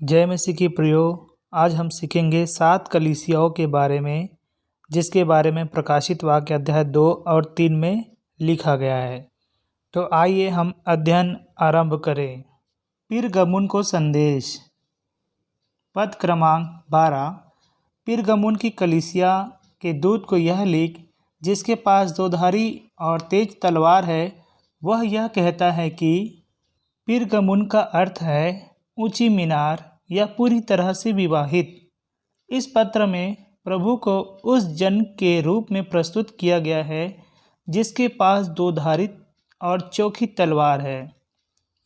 जय मसीह की प्रियो। आज हम सीखेंगे 7 कलीसियाओं के बारे में, जिसके बारे में प्रकाशित वाक्य अध्याय 2 और 3 में लिखा गया है। तो आइए हम अध्ययन आरंभ करें। पिरगमुन को संदेश, पद क्रमांक 12। पिरगमुन की कलीसिया के दूत को यह लिख, जिसके पास दोधारी और तेज तलवार है। वह यह कहता है कि पिरगमुन का अर्थ है ऊंची मीनार या पूरी तरह से विवाहित। इस पत्र में प्रभु को उस जन के रूप में प्रस्तुत किया गया है जिसके पास दोधारी और चोखी तलवार है।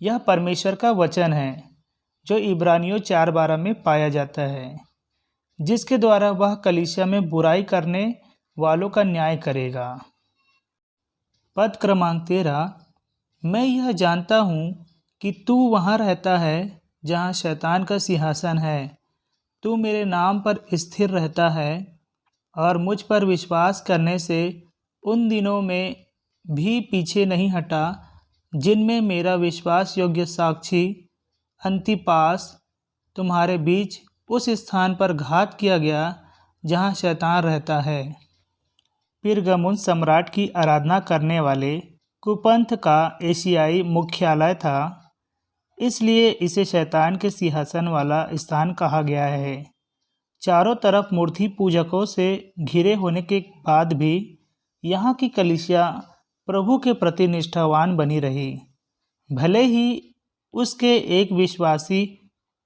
यह परमेश्वर का वचन है जो इब्रानियों 4:12 में पाया जाता है, जिसके द्वारा वह कलीसिया में बुराई करने वालों का न्याय करेगा। पद क्रमांक 13। मैं यह जानता हूँ कि तू वहाँ रहता है जहाँ शैतान का सिंहासन है। तू मेरे नाम पर स्थिर रहता है और मुझ पर विश्वास करने से उन दिनों में भी पीछे नहीं हटा जिनमें मेरा विश्वास योग्य साक्षी अंतिपास तुम्हारे बीच उस स्थान पर घात किया गया जहाँ शैतान रहता है। पिरगमुन सम्राट की आराधना करने वाले कुपंथ का एशियाई मुख्यालय था, इसलिए इसे शैतान के सिंहासन वाला स्थान कहा गया है। चारों तरफ मूर्ति पूजकों से घिरे होने के बाद भी यहाँ की कलीसिया प्रभु के प्रति निष्ठावान बनी रही। भले ही उसके एक विश्वासी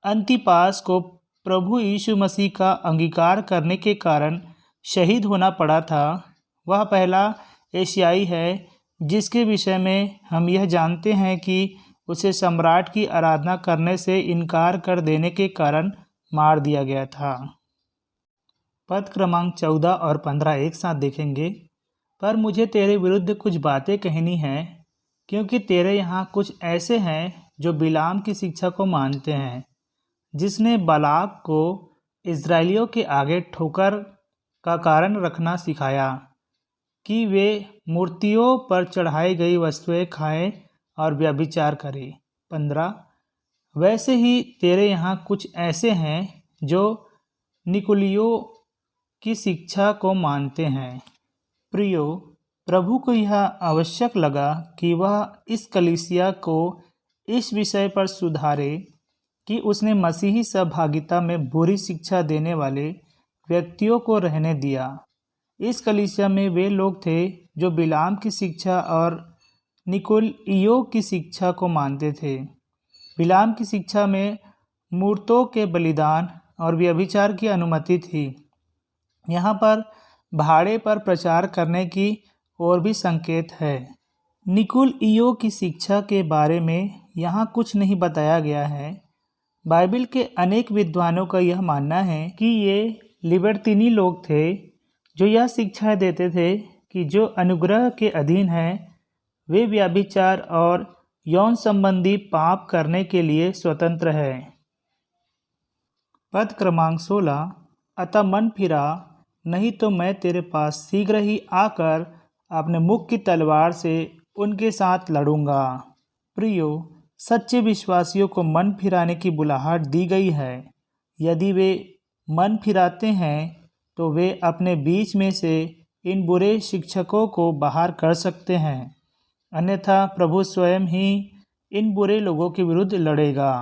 अंतिपास को प्रभु यीशु मसीह का अंगीकार करने के कारण शहीद होना पड़ा था। वह पहला एशियाई है जिसके विषय में हम यह जानते हैं कि उसे सम्राट की आराधना करने से इनकार कर देने के कारण मार दिया गया था। पद क्रमांक 14 और 15 एक साथ देखेंगे। पर मुझे तेरे विरुद्ध कुछ बातें कहनी हैं, क्योंकि तेरे यहाँ कुछ ऐसे हैं जो बिलाम की शिक्षा को मानते हैं, जिसने बालाक को इस्राएलियों के आगे ठोकर का कारण रखना सिखाया कि वे मूर्तियों पर चढ़ाई गई वस्तुएं खाएं और व्यभिचार करें। 15। वैसे ही तेरे यहाँ कुछ ऐसे हैं जो निकुलियों की शिक्षा को मानते हैं। प्रियो, प्रभु को यह आवश्यक लगा कि वह इस कलीसिया को इस विषय पर सुधारे कि उसने मसीही सहभागिता में बुरी शिक्षा देने वाले व्यक्तियों को रहने दिया। इस कलीसिया में वे लोग थे जो बिलाम की शिक्षा और निकुलियों की शिक्षा को मानते थे। बिलाम की शिक्षा में मूर्तों के बलिदान और व्यभिचार की अनुमति थी। यहाँ पर भाड़े पर प्रचार करने की और भी संकेत है। निकुलियों की शिक्षा के बारे में यहाँ कुछ नहीं बताया गया है। बाइबल के अनेक विद्वानों का यह मानना है कि ये लिबर्टिनी लोग थे जो यह शिक्षा देते थे कि जो अनुग्रह के अधीन हैं वे व्यभिचार और यौन संबंधी पाप करने के लिए स्वतंत्र है। पद क्रमांक 16। अतः मन फिरा, नहीं तो मैं तेरे पास शीघ्र ही आकर अपने मुख की तलवार से उनके साथ लड़ूंगा। प्रियो, सच्चे विश्वासियों को मन फिराने की बुलाहट दी गई है। यदि वे मन फिराते हैं तो वे अपने बीच में से इन बुरे शिक्षकों को बाहर कर सकते हैं, अन्यथा प्रभु स्वयं ही इन बुरे लोगों के विरुद्ध लड़ेगा।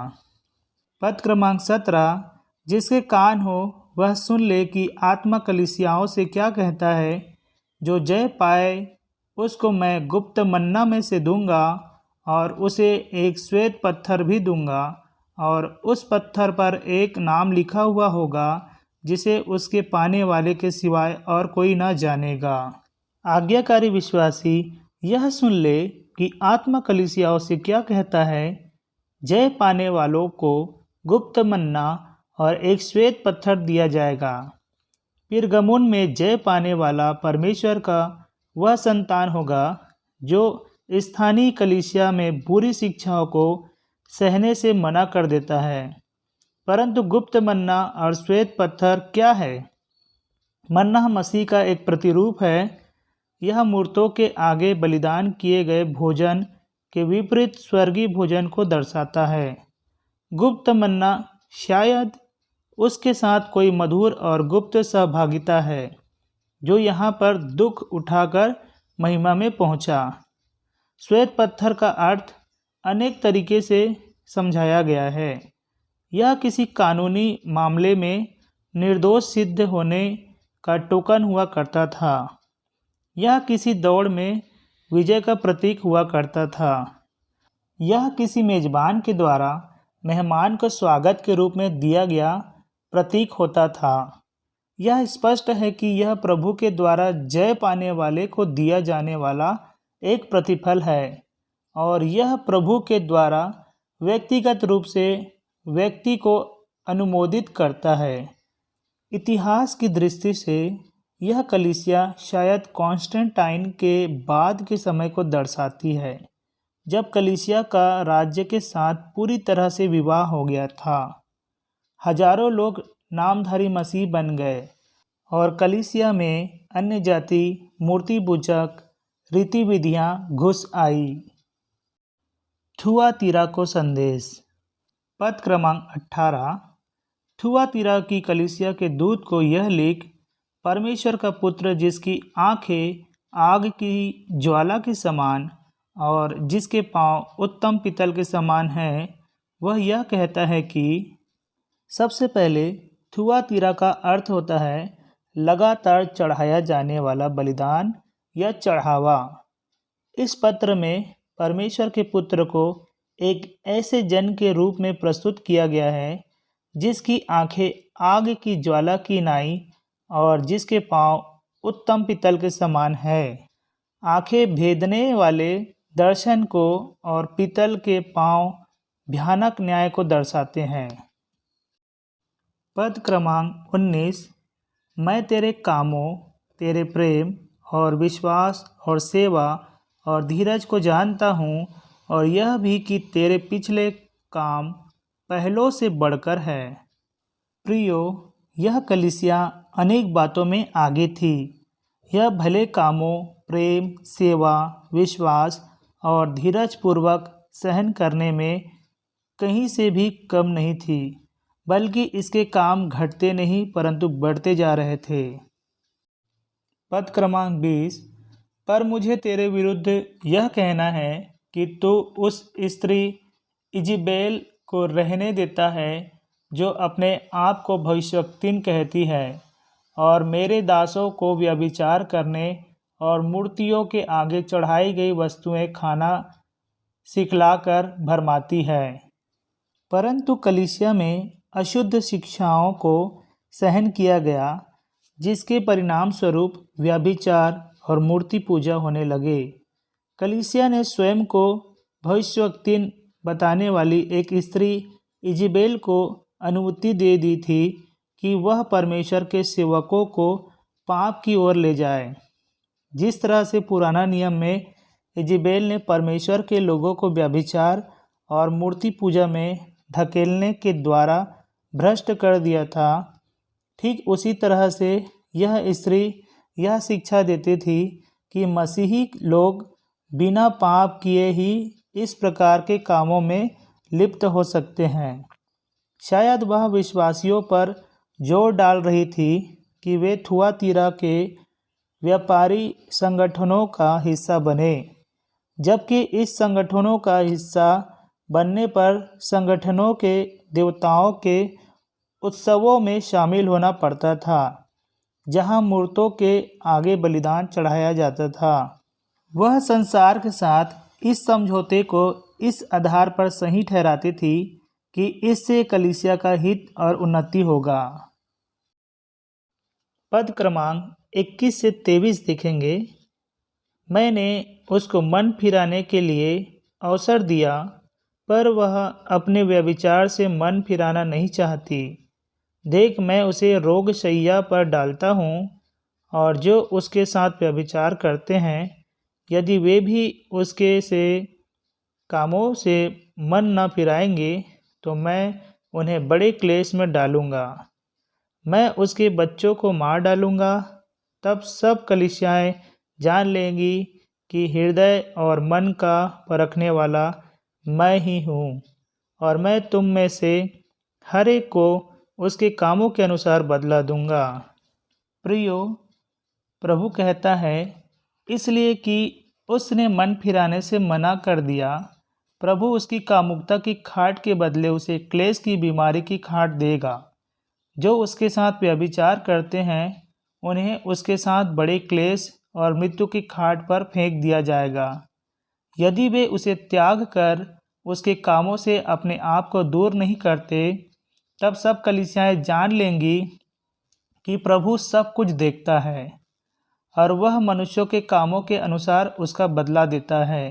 पद क्रमांक 17। जिसके कान हो वह सुन ले कि आत्मा कलीसियाओं से क्या कहता है। जो जय पाए उसको मैं गुप्त मन्ना में से दूंगा और उसे एक श्वेत पत्थर भी दूंगा, और उस पत्थर पर एक नाम लिखा हुआ होगा जिसे उसके पाने वाले के सिवाय और कोई न जानेगा। आज्ञाकारी विश्वासी यह सुन ले कि आत्मा कलीसियाओं से क्या कहता है। जय पाने वालों को गुप्त मन्ना और एक श्वेत पत्थर दिया जाएगा। पिरगमुन में जय पाने वाला परमेश्वर का वह संतान होगा जो स्थानीय कलीसिया में बुरी शिक्षाओं को सहने से मना कर देता है। परंतु गुप्त मन्ना और श्वेत पत्थर क्या है? मन्ना मसीह का एक प्रतिरूप है। यह मूर्तों के आगे बलिदान किए गए भोजन के विपरीत स्वर्गीय भोजन को दर्शाता है। गुप्त मन्ना शायद उसके साथ कोई मधुर और गुप्त सहभागिता है जो यहाँ पर दुख उठाकर महिमा में पहुँचा। श्वेत पत्थर का अर्थ अनेक तरीके से समझाया गया है। यह किसी कानूनी मामले में निर्दोष सिद्ध होने का टोकन हुआ करता था। यह किसी दौड़ में विजय का प्रतीक हुआ करता था। यह किसी मेजबान के द्वारा मेहमान को स्वागत के रूप में दिया गया प्रतीक होता था। यह स्पष्ट है कि यह प्रभु के द्वारा जय पाने वाले को दिया जाने वाला एक प्रतिफल है और यह प्रभु के द्वारा व्यक्तिगत रूप से व्यक्ति को अनुमोदित करता है। इतिहास की दृष्टि से यह कलीसिया शायद कॉन्स्टेंटाइन के बाद के समय को दर्शाती है, जब कलीसिया का राज्य के साथ पूरी तरह से विवाह हो गया था। हजारों लोग नामधारी मसीह बन गए और कलीसिया में अन्य जाति मूर्ति पूजक रीति विधियाँ घुस आई। थुआतीरा को संदेश। पद क्रमांक 18। थुआतीरा की कलीसिया के दूत को यह लिख, परमेश्वर का पुत्र जिसकी आंखें आग की ज्वाला के समान और जिसके पांव उत्तम पीतल के समान हैं, वह यह कहता है कि सबसे पहले थुआतीरा का अर्थ होता है लगातार चढ़ाया जाने वाला बलिदान या चढ़ावा। इस पत्र में परमेश्वर के पुत्र को एक ऐसे जन के रूप में प्रस्तुत किया गया है जिसकी आंखें आग की ज्वाला की नाई और जिसके पांव उत्तम पीतल के समान है। आंखें भेदने वाले दर्शन को और पीतल के पांव भयानक न्याय को दर्शाते हैं। पद क्रमांक 19। मैं तेरे कामों, तेरे प्रेम और विश्वास और सेवा और धीरज को जानता हूँ और यह भी कि तेरे पिछले काम पहलों से बढ़कर है। प्रियो, यह कलीसिया अनेक बातों में आगे थी। यह भले कामों, प्रेम, सेवा, विश्वास और धीरज पूर्वक सहन करने में कहीं से भी कम नहीं थी, बल्कि इसके काम घटते नहीं परंतु बढ़ते जा रहे थे। पद क्रमांक 20। पर मुझे तेरे विरुद्ध यह कहना है कि तू उस स्त्री इजेबेल को रहने देता है जो अपने आप को भविष्यवक्तिन कहती है और मेरे दासों को व्यभिचार करने और मूर्तियों के आगे चढ़ाई गई वस्तुएं खाना सिखलाकर भरमाती है। परंतु कलीसिया में अशुद्ध शिक्षाओं को सहन किया गया, जिसके परिणाम स्वरूप व्यभिचार और मूर्ति पूजा होने लगे। कलीसिया ने स्वयं को भविष्यवक्तिन बताने वाली एक स्त्री इजेबेल को अनुमति दे दी थी कि वह परमेश्वर के सेवकों को पाप की ओर ले जाए। जिस तरह से पुराना नियम में इजेबेल ने परमेश्वर के लोगों को व्यभिचार और मूर्ति पूजा में धकेलने के द्वारा भ्रष्ट कर दिया था, ठीक उसी तरह से यह स्त्री यह शिक्षा देती थी कि मसीही लोग बिना पाप किए ही इस प्रकार के कामों में लिप्त हो सकते हैं। शायद वह विश्वासियों पर जोर डाल रही थी कि वे थुआतीरा के व्यापारी संगठनों का हिस्सा बने, जबकि इस संगठनों का हिस्सा बनने पर संगठनों के देवताओं के उत्सवों में शामिल होना पड़ता था, जहां मूर्तों के आगे बलिदान चढ़ाया जाता था। वह संसार के साथ इस समझौते को इस आधार पर सही ठहराती थी कि इससे कलीसिया का हित और उन्नति होगा। पद क्रमांक 21 से 23 देखेंगे। मैंने उसको मन फिराने के लिए अवसर दिया, पर वह अपने व्यभिचार से मन फिराना नहीं चाहती। देख, मैं उसे रोगशैय्या पर डालता हूँ और जो उसके साथ व्यभिचार करते हैं, यदि वे भी उसके से कामों से मन न फिराएंगे तो मैं उन्हें बड़े क्लेश में डालूँगा। मैं उसके बच्चों को मार डालूँगा। तब सब कलीसियाएं जान लेंगी कि हृदय और मन का परखने वाला मैं ही हूँ और मैं तुम में से हर एक को उसके कामों के अनुसार बदला दूंगा। प्रियो, प्रभु कहता है, इसलिए कि उसने मन फिराने से मना कर दिया, प्रभु उसकी कामुकता की खाट के बदले उसे क्लेश की बीमारी की खाट देगा। जो उसके साथ व्यभिचार करते हैं उन्हें उसके साथ बड़े क्लेश और मृत्यु की खाट पर फेंक दिया जाएगा। यदि वे उसे त्याग कर उसके कामों से अपने आप को दूर नहीं करते, तब सब कलीसियाएं जान लेंगी कि प्रभु सब कुछ देखता है और वह मनुष्यों के कामों के अनुसार उसका बदला देता है।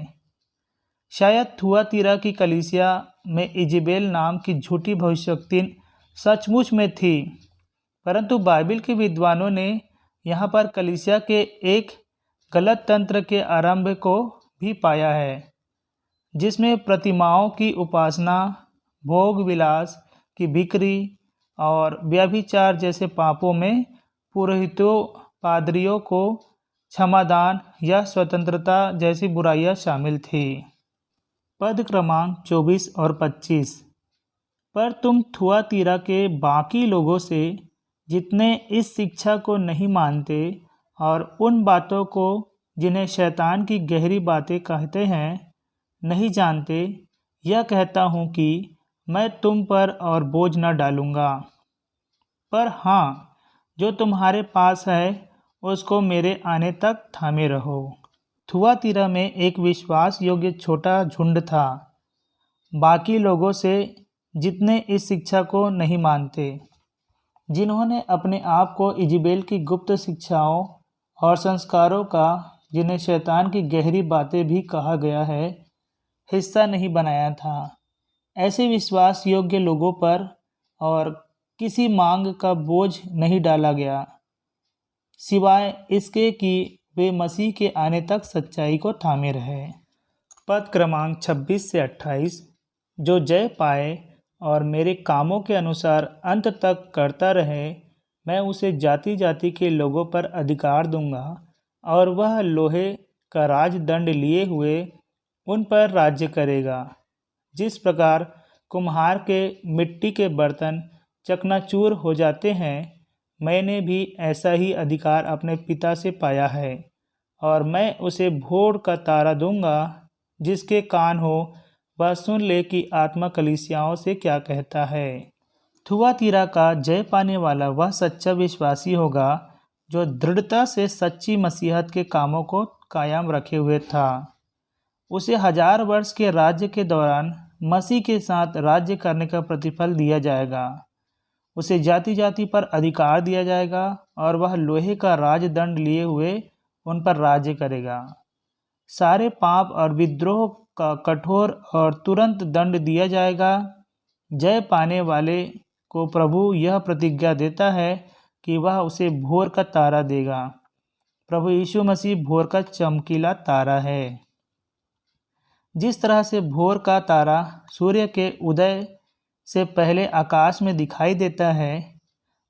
शायद थुआतीरा की कलीसिया में इजेबेल नाम की झूठी भविष्यवक्तिन सचमुच में थी, परंतु बाइबिल के विद्वानों ने यहाँ पर कलीसिया के एक गलत तंत्र के आरंभ को भी पाया है, जिसमें प्रतिमाओं की उपासना, भोग विलास की बिक्री और व्यभिचार जैसे पापों में पुरोहितों, पादरियों को क्षमादान या स्वतंत्रता जैसी बुराइयां शामिल थी। पद क्रमांक 24 और 25। पर तुम थुआतीरा के बाकी लोगों से जितने इस शिक्षा को नहीं मानते और उन बातों को जिन्हें शैतान की गहरी बातें कहते हैं नहीं जानते, यह कहता हूँ कि मैं तुम पर और बोझ न डालूँगा। पर हाँ, जो तुम्हारे पास है उसको मेरे आने तक थामे रहो। थुआतीरा में एक विश्वास योग्य छोटा झुंड था, बाकी लोगों से जितने इस शिक्षा को नहीं मानते, जिन्होंने अपने आप को इजेबेल की गुप्त शिक्षाओं और संस्कारों का, जिन्हें शैतान की गहरी बातें भी कहा गया है, हिस्सा नहीं बनाया था। ऐसे विश्वास योग्य लोगों पर और किसी मांग का बोझ नहीं डाला गया, सिवाय इसके कि वे मसीह के आने तक सच्चाई को थामे रहे। पद क्रमांक 26 से 28। जो जय पाए और मेरे कामों के अनुसार अंत तक करता रहे, मैं उसे जाति जाति के लोगों पर अधिकार दूंगा और वह लोहे का राजदंड लिए हुए उन पर राज्य करेगा। जिस प्रकार कुम्हार के मिट्टी के बर्तन चकनाचूर हो जाते हैं, मैंने भी ऐसा ही अधिकार अपने पिता से पाया है, और मैं उसे भोर का तारा दूंगा। जिसके कान हो वह सुन ले कि आत्मा कलीसियाओं से क्या कहता है। थुआतीरा का जय पाने वाला वह सच्चा विश्वासी होगा जो दृढ़ता से सच्ची मसीहत के कामों को कायम रखे हुए था। उसे 1000 वर्ष के राज्य के दौरान मसीह के साथ राज्य करने का प्रतिफल दिया जाएगा। उसे जाति जाति पर अधिकार दिया जाएगा और वह लोहे का राजदंड लिए हुए उन पर राज्य करेगा। सारे पाप और विद्रोह का कठोर और तुरंत दंड दिया जाएगा। जय पाने वाले को प्रभु यह प्रतिज्ञा देता है कि वह उसे भोर का तारा देगा। प्रभु यीशु मसीह भोर का चमकीला तारा है। जिस तरह से भोर का तारा सूर्य के उदय से पहले आकाश में दिखाई देता है,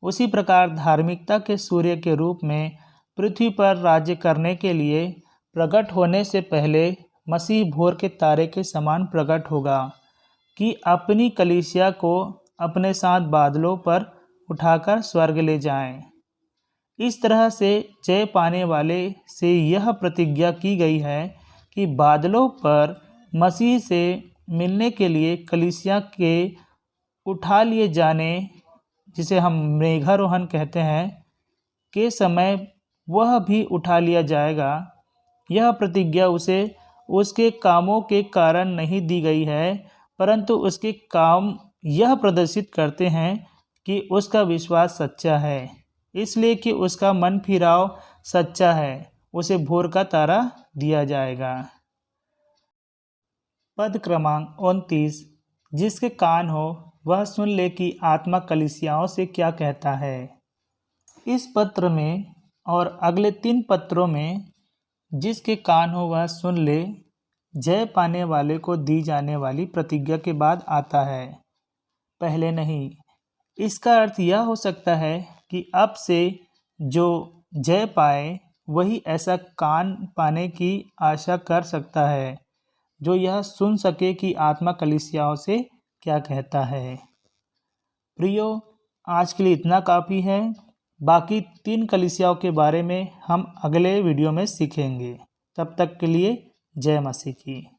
उसी प्रकार धार्मिकता के सूर्य के रूप में पृथ्वी पर राज्य करने के लिए प्रकट होने से पहले मसीह भोर के तारे के समान प्रकट होगा कि अपनी कलीसिया को अपने साथ बादलों पर उठाकर स्वर्ग ले जाएं। इस तरह से जय पाने वाले से यह प्रतिज्ञा की गई है कि बादलों पर मसीह से मिलने के लिए कलीसिया के उठा लिए जाने, जिसे हम मेघारोहण कहते हैं, के समय वह भी उठा लिया जाएगा। यह प्रतिज्ञा उसे उसके कामों के कारण नहीं दी गई है, परंतु उसके काम यह प्रदर्शित करते हैं कि उसका विश्वास सच्चा है। इसलिए कि उसका मन फिराव सच्चा है, उसे भोर का तारा दिया जाएगा। पद क्रमांक 29। जिसके कान हो वह सुन ले कि आत्मा कलीसियाओं से क्या कहता है। इस पत्र में और अगले 3 पत्रों में जिसके कान हो वह सुन ले जय पाने वाले को दी जाने वाली प्रतिज्ञा के बाद आता है, पहले नहीं। इसका अर्थ यह हो सकता है कि अब से जो जय पाए वही ऐसा कान पाने की आशा कर सकता है जो यह सुन सके कि आत्मा कलीसियाओं से क्या कहता है। प्रियो, आज के लिए इतना काफ़ी है। बाकी 3 कलीसियाओं के बारे में हम अगले वीडियो में सीखेंगे। तब तक के लिए जय मसीह की।